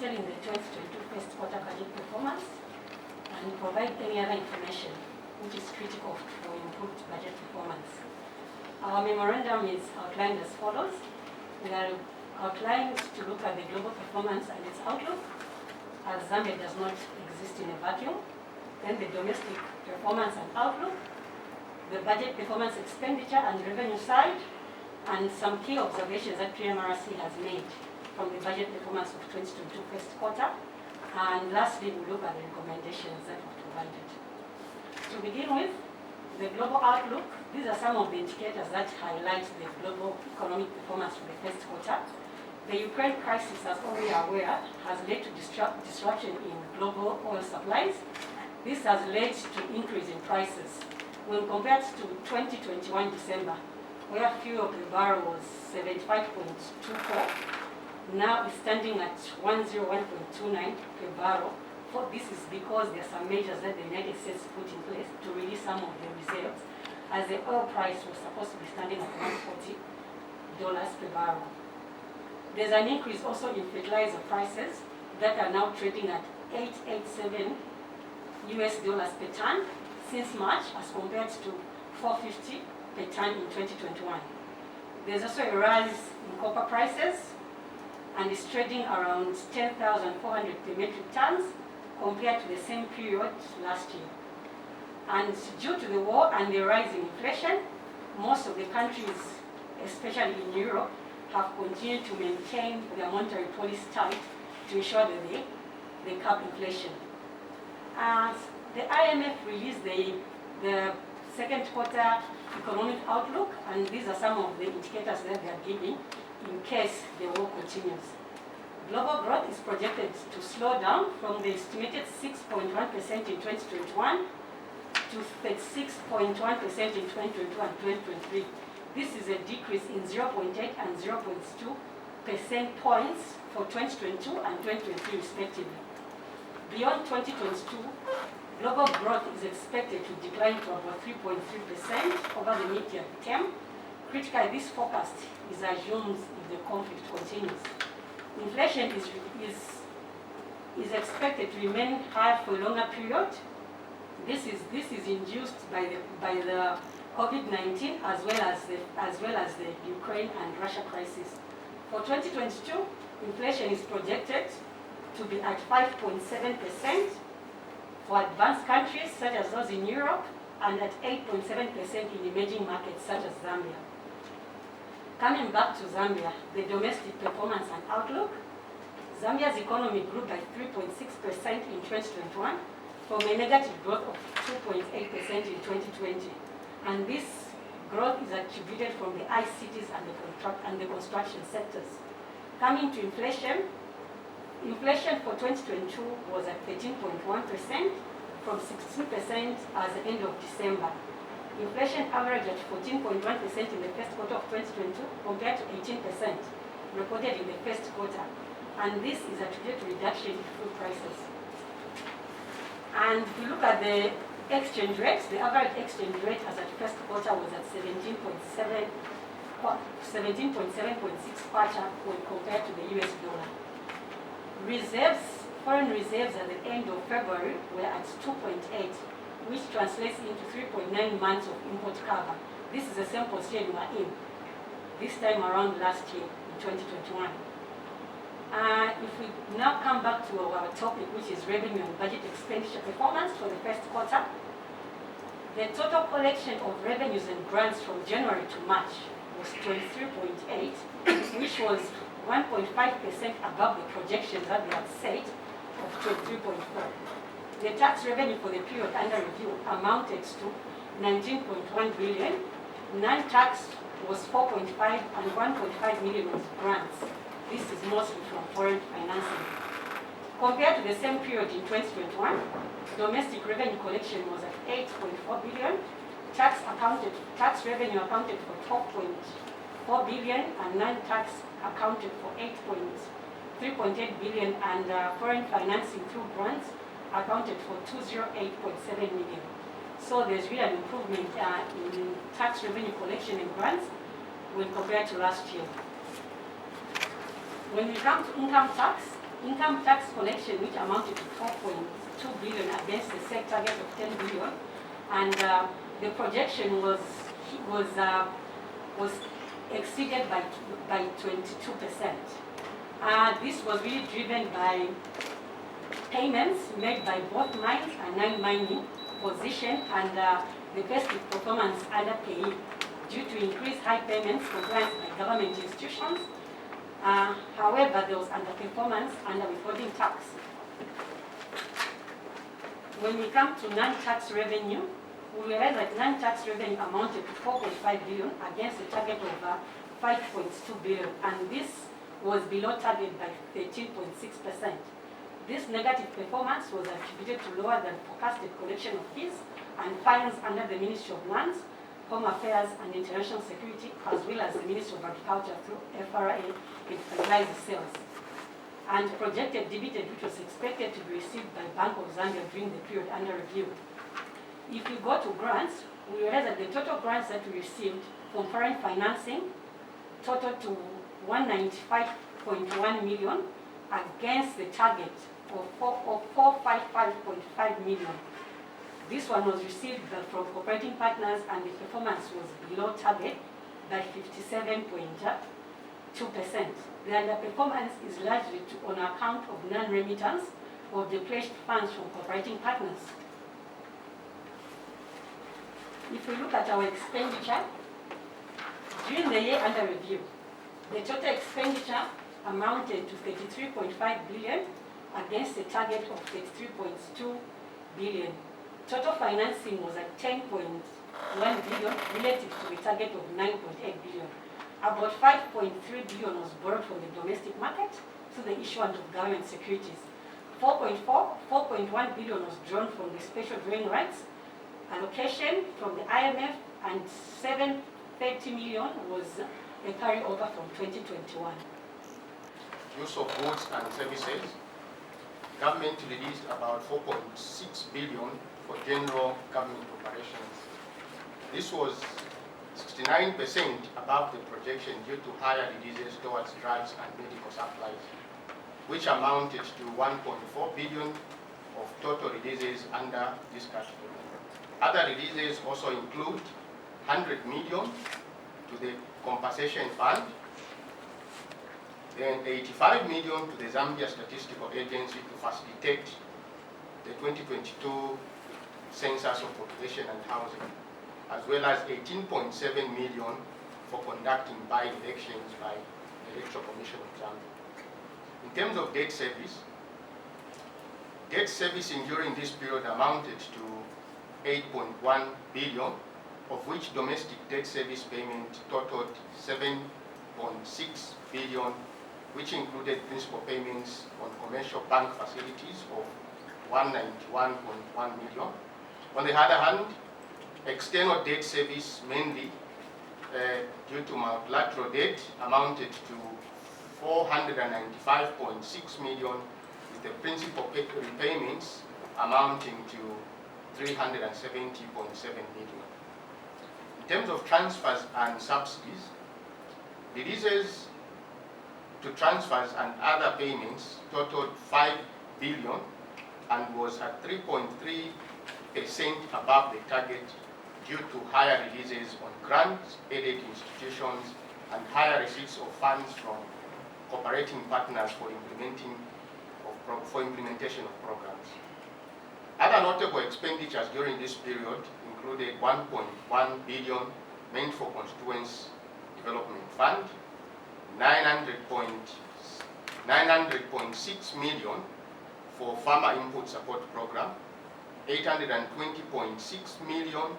detailing the 2022 first quarter budget performance and provide any other information which is critical for improved budget performance. Our memorandum is outlined as follows. We are outlined to look at the global performance and its outlook, as Zambia does not exist in a vacuum. Then the domestic performance and outlook, the budget performance, expenditure and revenue side, and some key observations that PMRC has made from the budget performance of 2022 first quarter. And lastly, we look at the recommendations that were provided. To begin with, the global outlook. These are some of the indicators that highlight the global economic performance for the first quarter. The Ukraine crisis, as all we are aware, has led to disruption in global oil supplies. This has led to increase in prices. When compared to 2021 December, where fuel per barrel was 75.24, now it's standing at 101.29 per barrel. This is because there are some measures that the United States put in place to release some of the reserves, as the oil price was supposed to be standing at $140 per barrel. There's an increase also in fertilizer prices that are now trading at $887 per ton since March, as compared to $450 per ton in 2021. There's also a rise in copper prices, and it's trading around 10,400 per metric tons compared to the same period last year. And due to the war and the rise in inflation, most of the countries, especially in Europe, have continued to maintain their monetary policy tight to ensure that they curb inflation. As the IMF released the second quarter economic outlook, and these are some of the indicators that they are giving in case the war continues. Global growth is projected to slow down from the estimated 6.1% in 2021 to 36.1% in 2022-2023. This is a decrease in 0.8 and 0.2 percent points for 2022 and 2023 respectively. Beyond 2022, global growth is expected to decline to about 3.3% over the medium term. Critically, this forecast is assumed if the conflict continues. Inflation is expected to remain high for a longer period. This is induced by the COVID-19 as well as the Ukraine and Russia crisis. For 2022, inflation is projected to be at 5.7% for advanced countries such as those in Europe, and at 8.7% in emerging markets such as Zambia. Coming back to Zambia, the domestic performance and outlook, Zambia's economy grew by 3.6% in 2021 from a negative growth of 2.8% in 2020. And this growth is attributed from the ICTs and the construction sectors. Coming to inflation, inflation for 2022 was at 13.1% from 16% as the end of December. Inflation averaged at 14.1% in the first quarter of 2022 compared to 18% reported in the first quarter. And this is attributed to reduction in food prices. And if we look at the exchange rates, the average exchange rate as at first quarter was at 17.76 kwacha when compared to the US dollar. Foreign reserves at the end of February were at 2.8, which translates into 3.9 months of import cover. This is the same position we were in this time around last year in 2021. If we now come back to our topic, which is revenue and budget expenditure performance for the first quarter, the total collection of revenues and grants from January to March was 23.8, which was 1.5% above the projections that they had set of 23.4. The tax revenue for the period under review amounted to 19.1 billion. Non-tax was 4.5 and 1.5 million was grants. This is mostly from foreign financing. Compared to the same period in 2021, domestic revenue collection was at 8.4 billion. Tax revenue accounted for 12.4 billion, and non-tax accounted for 3.8 billion, and foreign financing through grants accounted for 208.7 million. So there's really an improvement in tax revenue collection and grants when compared to last year. When we come to income tax, income tax collection, which amounted to 4.2 billion against the set target of 10 billion, and the projection was exceeded by 22%. This was really driven by payments made by both mines and non-mining position, and the best performance under PAYE due to increased high payments compliance by government institutions. However, there was underperformance under withholding tax. When we come to non-tax revenue, we realize that non-tax revenue amounted to 4.5 billion against a target of 5.2 billion, and this was below target by 13.6%. This negative performance was attributed to lower than forecasted collection of fees and fines under the Ministry of Lands, Home Affairs and International Security, as well as the Ministry of Agriculture through FRA in fertilizer sales, and projected dividend which was expected to be received by Bank of Zambia during the period under review. If you go to grants, we realize that the total grants that we received from foreign financing totaled to 195.1 million against the target of 455.5 million. This one was received from cooperating partners, and the performance was below target by 57.2%. The underperformance is largely on account of non-remittance of the pledged funds from cooperating partners. If we look at our expenditure, during the year under review, the total expenditure amounted to 33.5 billion against a target of 33.2 billion. Total financing was at 10.1 billion relative to a target of 9.8 billion. About 5.3 billion was borrowed from the domestic market through the issuance of government securities. 4.1 billion was drawn from the special drawing rights allocation from the IMF, and 730 million was a carryover from 2021. Use of goods and services. Government released about 4.6 billion for general government operations. This was 69% above the projection due to higher releases towards drugs and medical supplies, which amounted to 1.4 billion of total releases under this category. Other releases also include 100 million to the compensation fund, then 85 million to the Zambia Statistical Agency to facilitate the 2022 census of population and housing, as well as 18.7 million for conducting by-elections by the Electoral Commission of Zambia. In terms of debt servicing during this period amounted to 8.1 billion, of which domestic debt service payment totaled 7.6 billion, which included principal payments on commercial bank facilities of 191.1 million. On the other hand, external debt service, mainly due to multilateral debt, amounted to 495.6 million, with the principal repayments amounting to 370.7 million. In terms of transfers and subsidies, releases to transfers and other payments totaled 5 billion and was at 3.3% above the target due to higher releases on grant-aided institutions and higher receipts of funds from cooperating partners for implementation of programs. Other notable expenditures during this period included 1.1 billion meant for Constituents Development Fund, 900.6 million for Farmer Input Support Program, 820.6 million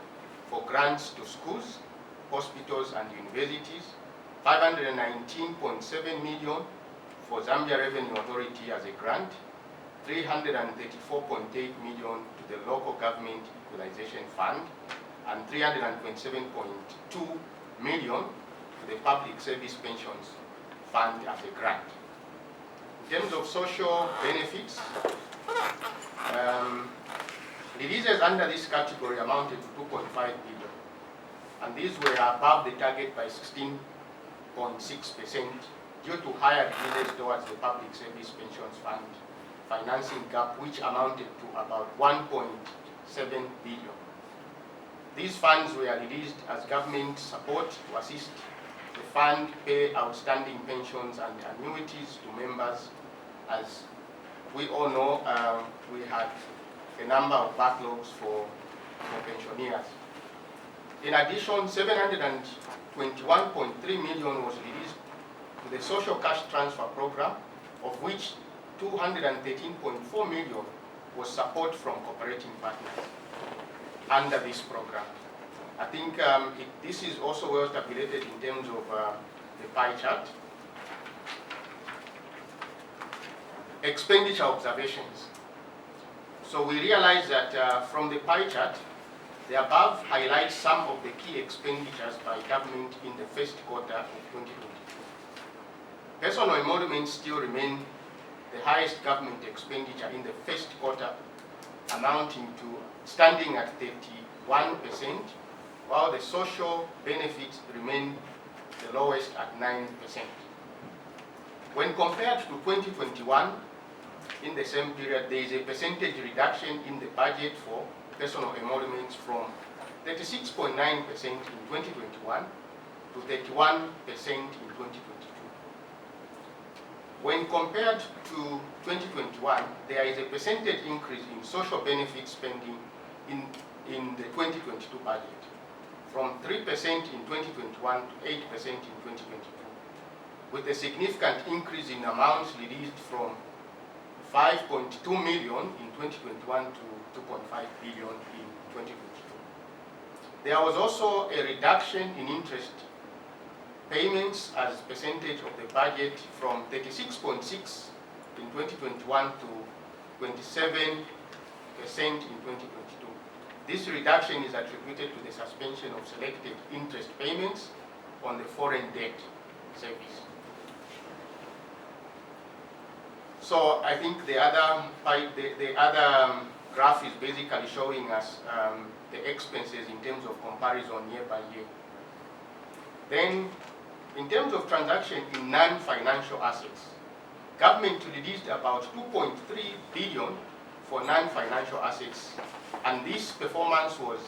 for grants to schools, hospitals and universities, 519.7 million for Zambia Revenue Authority as a grant, 334.8 million to the Local Government Equalization Fund, and 327.2 million to the Public Service Pensions Fund as a grant. In terms of social benefits, releases under this category amounted to 2.5 billion, and these were above the target by 16.6%, due to higher releases towards the Public Service Pensions Fund financing gap, which amounted to about 1.7 billion. These funds were released as government support to assist the fund pay outstanding pensions and annuities to members. As we all know, we had a number of backlogs for pensioners. In addition, 721.3 million was released to the Social Cash Transfer Program, of which 213.4 million was support from cooperating partners under this program. I think this is also well tabulated in terms of the pie chart. Expenditure observations. So we realize that from the pie chart, the above highlights some of the key expenditures by government in the first quarter of 2022. Personal emoluments still remain the highest government expenditure in the first quarter, standing at 31%, while the social benefits remain the lowest at 9%. When compared to 2021, in the same period, there is a percentage reduction in the budget for personal emoluments from 36.9% in 2021 to 31% in 2022. When compared to 2021, there is a percentage increase in social benefit spending in the 2022 budget, from 3% in 2021 to 8% in 2022, with a significant increase in amounts released from 5.2 million in 2021 to 2.5 billion in 2022. There was also a reduction in interest payments as percentage of the budget from 36.6 in 2021 to 27% in 2022. This reduction is attributed to the suspension of selected interest payments on the foreign debt service. So I think the other graph is basically showing us the expenses in terms of comparison year by year. Then, in terms of transaction in non-financial assets, government released about 2.3 billion for non-financial assets, and this performance was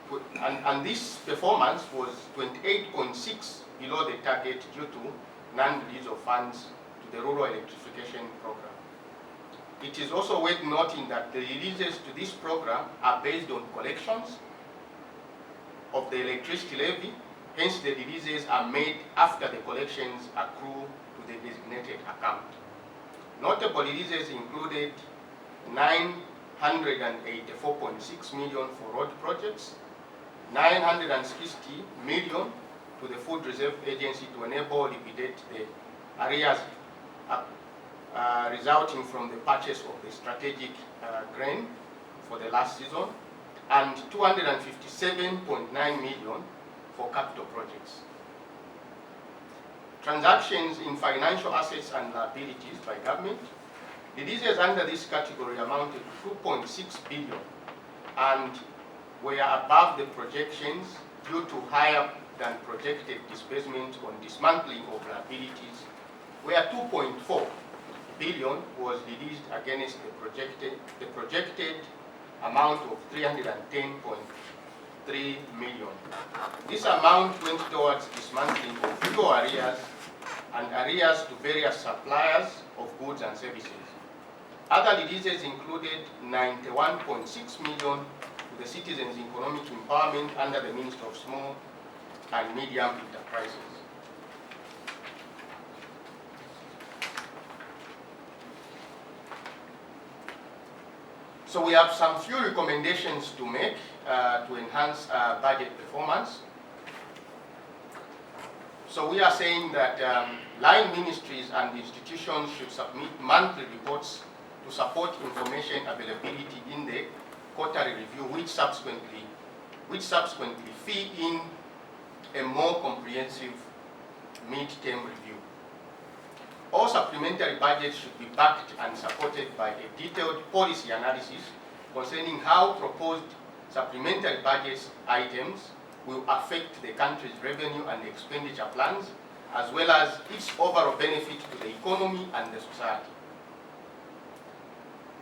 28.6 below the target due to non-release of funds to the rural electrification program. It is also worth noting that the releases to this program are based on collections of the electricity levy. Hence, the releases are made after the collections accrue to the designated account. Notable releases included 984.6 million for road projects, 960 million to the Food Reserve Agency to enable liquidate the arrears resulting from the purchase of the strategic grain for the last season, and 257.9 million for capital projects. Transactions in financial assets and liabilities by government. Releases under this category amounted to 2.6 billion and were above the projections due to higher than projected disbursement on dismantling of liabilities, where 2.4 billion was released against the projected amount of 310.3 million. This amount went towards dismantling of fuel arrears and arrears to various suppliers of goods and services. Other releases included 91.6 million to the Citizens' Economic Empowerment under the Ministry of Small and Medium Enterprises. So we have some few recommendations to make to enhance budget performance. So we are saying that line ministries and institutions should submit monthly reports to support information availability in the quarterly review, which subsequently feed in a more comprehensive mid-term review. All supplementary budgets should be backed and supported by a detailed policy analysis concerning how proposed supplementary budget items will affect the country's revenue and expenditure plans as well as its overall benefit to the economy and the society.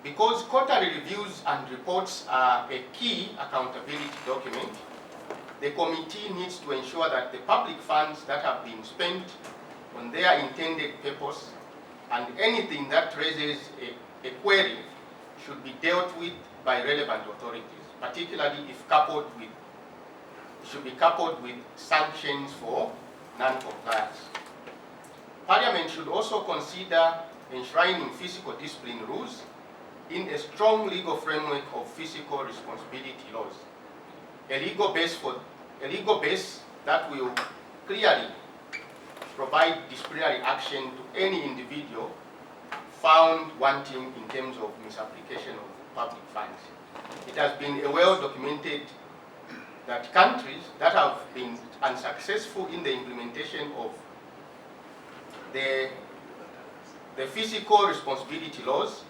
Because quarterly reviews and reports are a key accountability document, the committee needs to ensure that the public funds that have been spent on their intended purpose and anything that raises a query should be dealt with by relevant authorities, particularly if should be coupled with sanctions for non-compliance. Parliament should also consider enshrining fiscal discipline rules in a strong legal framework of fiscal responsibility laws. A legal base that will clearly provide disciplinary action to any individual found wanting in terms of misapplication of public funds. It has been well documented that countries that have been unsuccessful in the implementation of the fiscal responsibility laws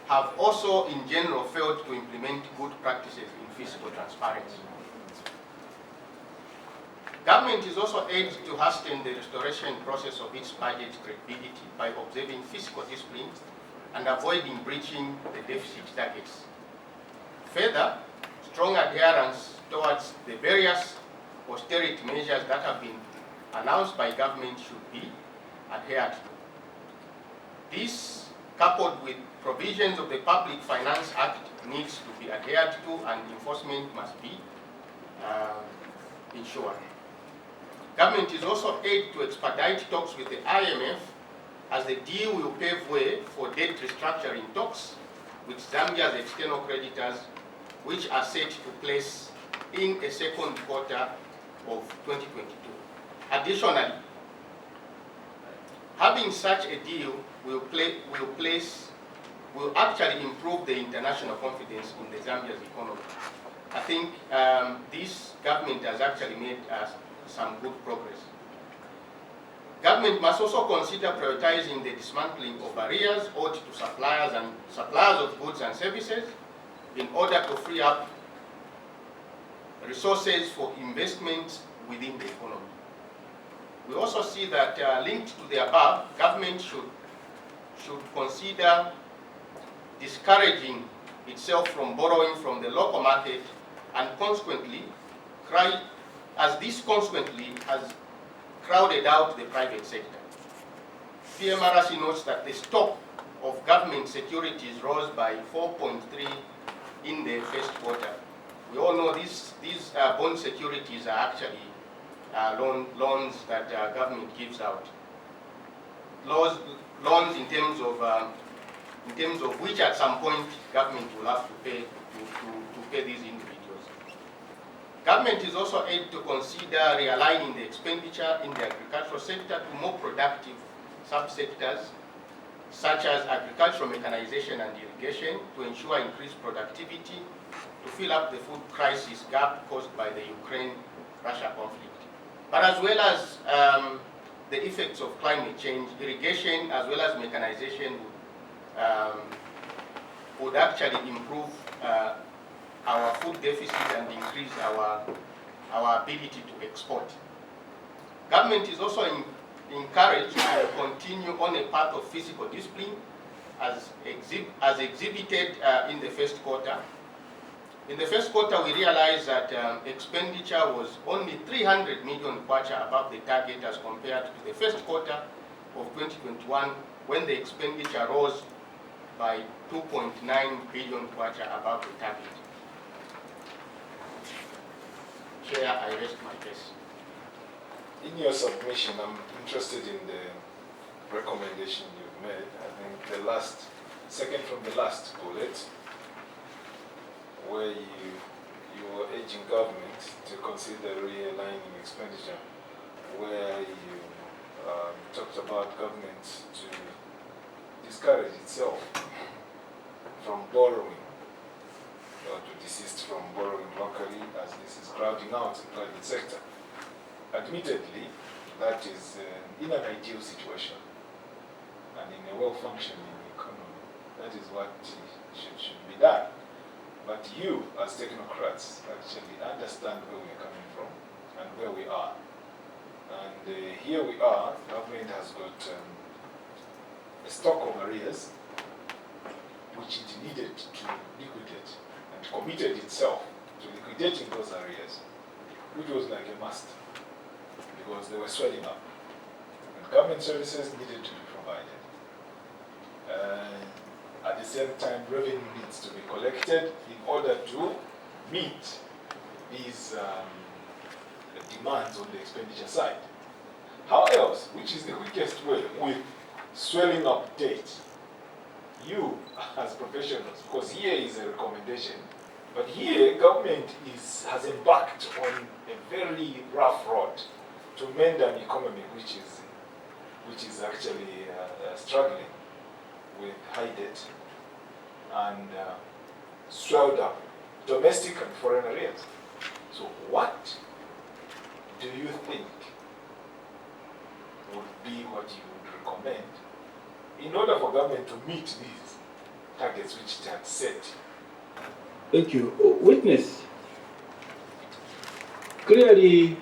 have also in general failed to implement good practices in fiscal transparency. Government is also urged to hasten the restoration process of its budget credibility by observing fiscal discipline and avoiding breaching the deficit targets. Further, strong adherence towards the various austerity measures that have been announced by government should be adhered to. This, coupled with provisions of the Public Finance Act, needs to be adhered to and enforcement must be ensured. Government is also urged to expedite talks with the IMF as the deal will pave way for debt restructuring talks with Zambia's external creditors, which are set to place in a second quarter of 2022. Additionally, having such a deal will actually improve the international confidence in the Zambia's economy. I think this government has actually made some good progress. Government must also consider prioritizing the dismantling of barriers owed to suppliers of goods and services in order to free up resources for investments within the economy. We also see that linked to the above, government should consider discouraging itself from borrowing from the local market and consequently has crowded out the private sector. PMRC notes that the stock of government securities rose by 4.3 in the first quarter. We all know these bond securities are actually loans that government gives out. Loans in terms of which at some point government will have to pay to pay these individuals. Government is also urged to consider realigning the expenditure in the agricultural sector to more productive subsectors such as agricultural mechanization and irrigation to ensure increased productivity to fill up the food crisis gap caused by the Ukraine-Russia conflict. But as well as the effects of climate change, irrigation as well as mechanization would actually improve our food deficit and increase our ability to export. Government is also encouraged to continue on a path of fiscal discipline as exhibited in the first quarter. In the first quarter, we realized that expenditure was only 300 million kwacha above the target as compared to the first quarter of 2021 when the expenditure rose by 2.9 billion kwacha above the target. Chair, I rest my case. In your submission, I'm interested in the recommendation you've made. I think the second from the last bullet, where you were urging government to consider realigning expenditure, where you talked about government to discourage itself from borrowing, or to desist from borrowing locally, as this is crowding out the private sector. Admittedly, that is in an ideal situation and in a well-functioning economy. That is what should be done. But you, as technocrats, actually understand where we are coming from and where we are. And here we are, government has got a stock of arrears which it needed to liquidate and committed itself to liquidating those arrears, which was like a must because they were swelling up. And government services needed to be provided. At the same time, revenue needs to be collected in order to meet these demands on the expenditure side. How else, which is the quickest way with swelling up debt, you as professionals, because here is a recommendation, but here government has embarked on a very rough road to mend an economy which is actually struggling with high debt and swelled up domestic and foreign arrears. So what do you think would be what you would recommend in order for government to meet these targets which it had set? Thank you. Witness, clearly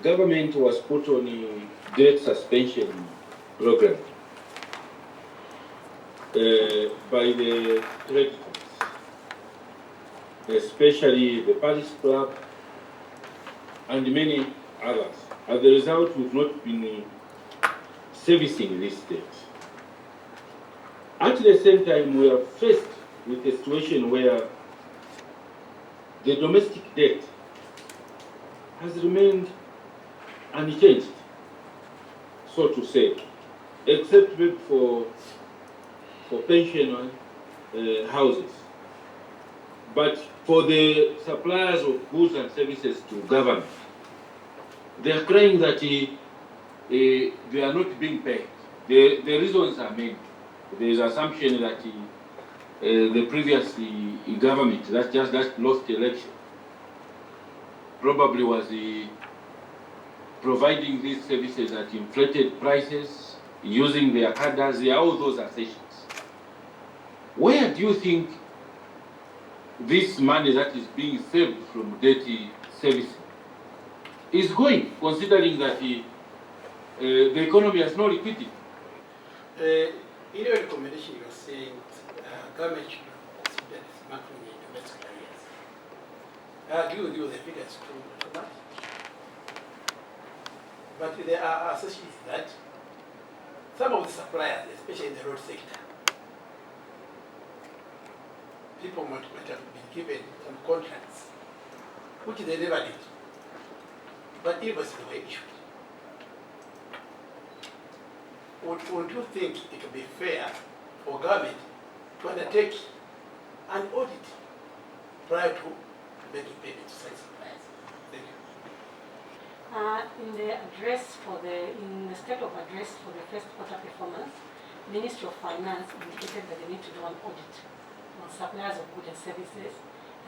government was put on a debt suspension program by the creditors, especially the Paris Club and many others. As a result, we've not been servicing this debt. At the same time, we are faced with a situation where the domestic debt has remained unchanged, so to say, except for pension houses. But for the suppliers of goods and services to government, they are crying that they are not being paid. The reasons are many. There is assumption that the previous government that lost election probably was providing these services at inflated prices, using their cadres, all those assertions. Where do you think this money that is being saved from debt servicing is going, considering that the economy has no liquidity? In your recommendation, you are saying government should consider dismantling the domestic areas. I agree with you, the figures too much. But there are associations that some of the suppliers, especially in the road sector, people might have been given some contracts, which they never did. But invoices were issued. Would you think it would be fair for government to undertake an audit prior to making payment to such suppliers? Thank you. In the state of address for the first quarter performance, Ministry of Finance indicated that they need to do an audit on suppliers of goods and services,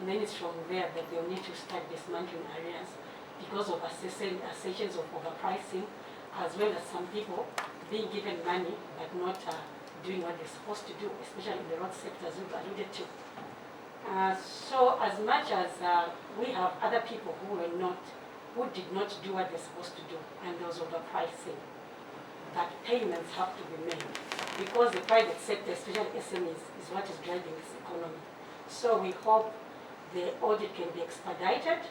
and then it's from there that they'll need to start dismantling areas because of assertions of overpricing, as well as some people being given money but not doing what they're supposed to do, especially in the road sector, as we've alluded to. So as much as we have other people who did not do what they're supposed to do, and there was overpricing, but payments have to be made because the private sector, especially SMEs, is what is driving this economy. So we hope the audit can be expedited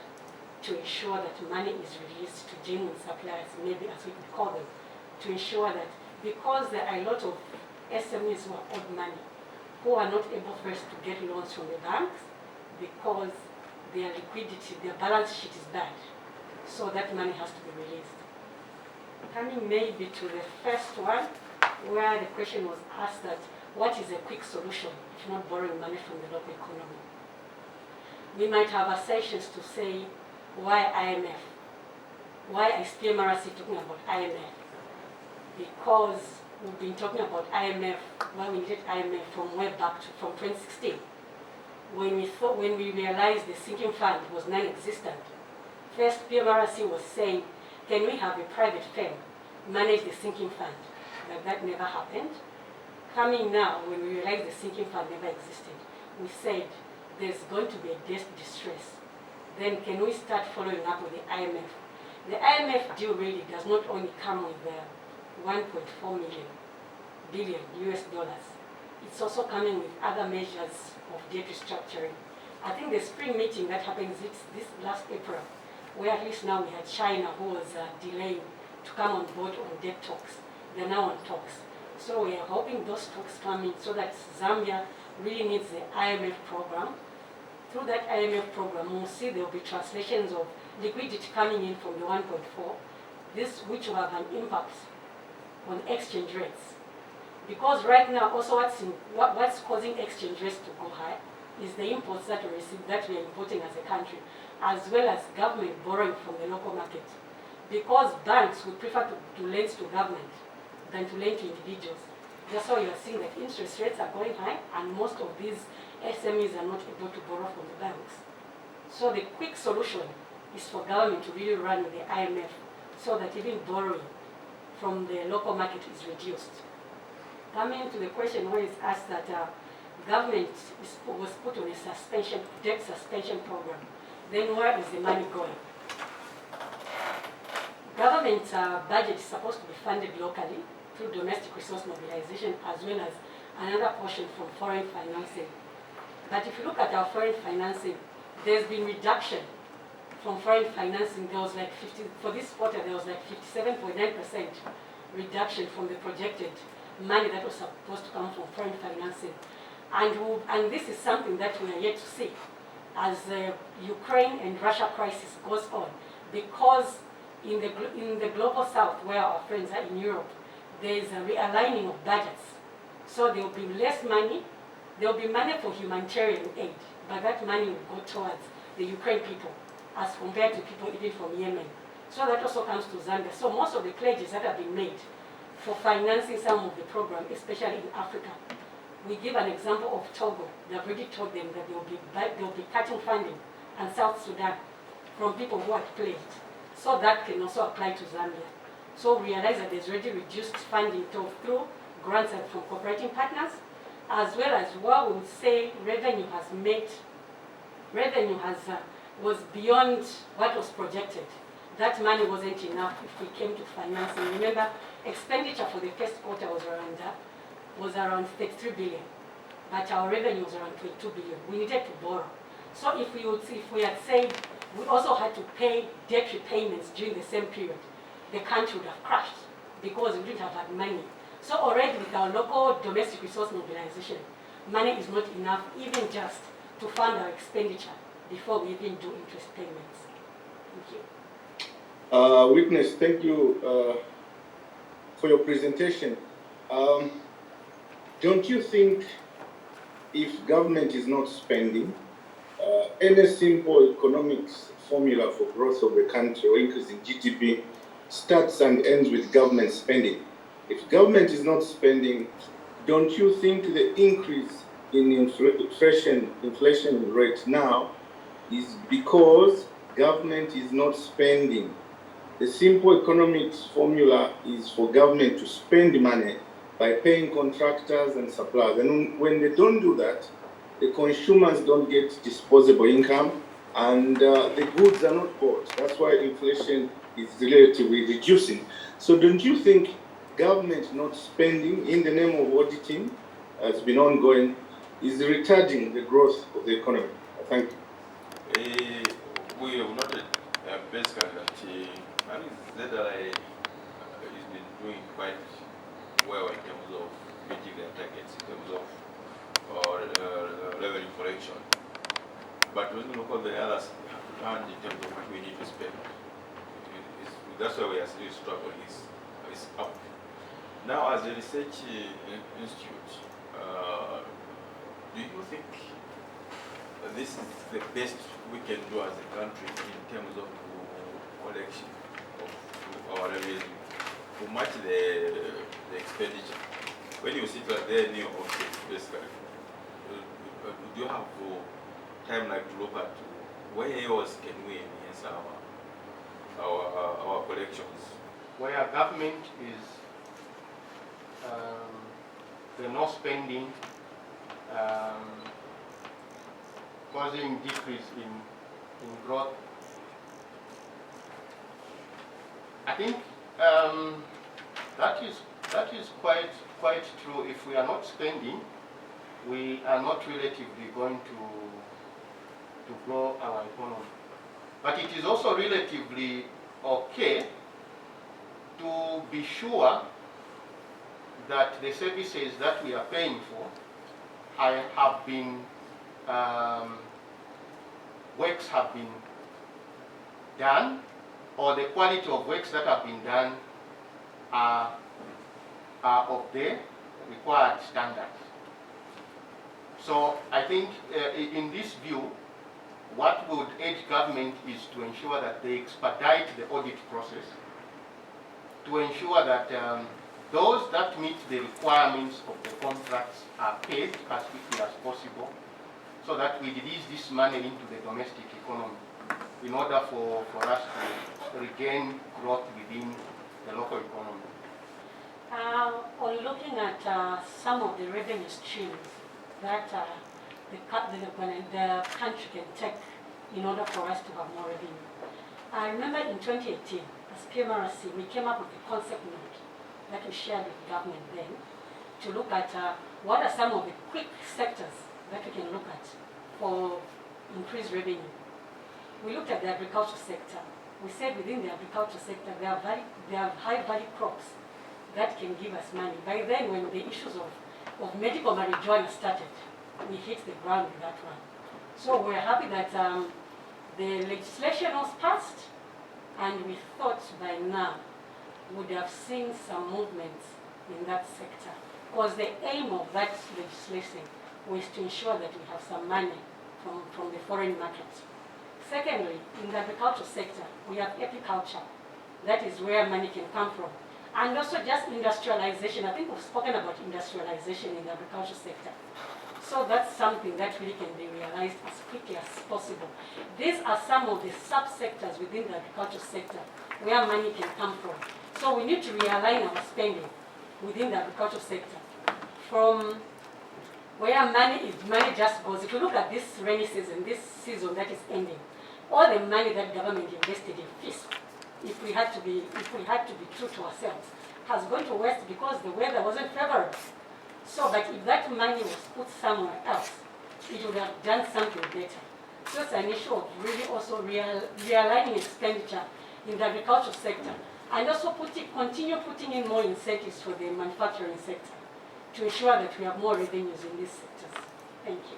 to ensure that money is released to genuine suppliers, maybe as we could call them, to ensure that because there are a lot of SMEs who are owed money, who are not able first to get loans from the banks because their liquidity, their balance sheet is bad. So that money has to be released. Coming maybe to the first one, where the question was asked that what is a quick solution if not borrowing money from the local economy? We might have assertions to say, why IMF? Why is PMRC talking about IMF? Because we've been talking about IMF, why we needed IMF from way back from 2016. When we realized the sinking fund was non-existent, first PMRC was saying, can we have a private firm manage the sinking fund? That never happened. Coming now, when we realized the sinking fund never existed, we said there's going to be a debt distress. Then can we start following up with the IMF? The IMF deal really does not only come with the 1.4 billion US dollars. It's also coming with other measures of debt restructuring. I think the spring meeting that happened this last April, where at least now we had China who was delaying to come on board on debt talks. They're now on talks. So we are hoping those talks come in so that Zambia really needs the IMF program. Through that IMF program, we'll see there will be translations of liquidity coming in from the 1.4, this which will have an impact on exchange rates. Because right now, also what's causing exchange rates to go high is the imports that we receive, that we are importing as a country, as well as government borrowing from the local market. Because banks would prefer to lend to government than to lend to individuals. That's why you are seeing that interest rates are going high, and most of these SMEs are not able to borrow from the banks. So the quick solution is for government to really run with the IMF so that even borrowing from the local market is reduced. Coming to the question where it's asked that government was put on a debt suspension program, then where is the money going? Government budget is supposed to be funded locally through domestic resource mobilization, as well as another portion from foreign financing. But if you look at our foreign financing, there's been reduction from foreign financing. There was like for this quarter, there was like 57.9% reduction from the projected money that was supposed to come from foreign financing. And this is something that we are yet to see as the Ukraine and Russia crisis goes on, because in the global south, where our friends are in Europe, there is a realigning of budgets. So there will be less money. There will be money for humanitarian aid, but that money will go towards the Ukraine people as compared to people even from Yemen. So that also comes to Zambia. So most of the pledges that have been made for financing some of the program, especially in Africa. We give an example of Togo. They've already told them that they will be cutting funding, and South Sudan from people who had pledged. So that can also apply to Zambia. So we realize that there's already reduced funding through grants from cooperating partners, as well as what we would say revenue was beyond what was projected. That money wasn't enough if we came to financing. Remember, expenditure for the first quarter was around 33 billion, but our revenue was around 22 billion. We needed to borrow. So if we had said we also had to pay debt repayments during the same period, the country would have crashed because we didn't have that money. So already with our local domestic resource mobilization, money is not enough even just to fund our expenditure before we even do interest payments. Thank you. Witness, thank you for your presentation. Don't you think if government is not spending, any simple economics formula for growth of the country or increase in GDP starts and ends with government spending? If government is not spending, don't you think the increase in inflation rate now is because government is not spending? The simple economics formula is for government to spend money by paying contractors and suppliers. And when they don't do that, the consumers don't get disposable income, and the goods are not bought. That's why inflation is relatively reducing. So don't you think government not spending in the name of auditing has been ongoing is retarding the growth of the economy? Thank you. We have noted basically that ZLA has been doing quite well in terms of meeting their targets, in terms of revenue collection. But when you look at the other hand in terms of what we need to spend, that's why we are still struggling, is up. Now, as a research institute, do you think this is the best we can do as a country in terms of collection of our revenue to match the expenditure? When you sit right there in your office, basically, do you have time like to look at where else can we enhance our collections? Where government is the no spending causing decrease in growth. think that is quite true. If we are not spending, we are not relatively going to grow our economy. But it is also relatively okay to be sure that the services that we are paying for have been, works have been done, or the quality of works that have been done are of the required standards. So I think in this view, what would urge government is to ensure that they expedite the audit process, to ensure that those that meet the requirements of the contracts are paid as quickly as possible, so that we release this money into the domestic economy in order for us to regain growth within the local economy. On looking at some of the revenue streams that the country can take in order for us to have more revenue. I remember in 2018, as PMRC, we came up with a concept note that we shared with the government then to look at what are some of the quick sectors that we can look at for increased revenue. We looked at the agriculture sector. We said within the agriculture sector, there are high value crops that can give us money. By then, when the issues of medical marijuana started, we hit the ground with that one. So we're happy that the legislation was passed, and we thought by now would have seen some movements in that sector. Because the aim of that legislation was to ensure that we have some money from the foreign market. Secondly, in the agriculture sector, we have apiculture. That is where money can come from. And also just industrialization. I think we've spoken about industrialization in the agriculture sector. So that's something that really can be realized as quickly as possible. These are some of the subsectors within the agriculture sector where money can come from. So we need to realign our spending within the agriculture sector from where money just goes. If you look at this rainy season, this season that is ending, all the money that government invested in Fiscal, if we had to be true to ourselves, has gone to waste because the weather wasn't favorable. So, but if that money was put somewhere else, it would have done something better. So it's an issue of really also realigning expenditure in the agriculture sector, and also continue putting in more incentives for the manufacturing sector to ensure that we have more revenues in these sectors. Thank you.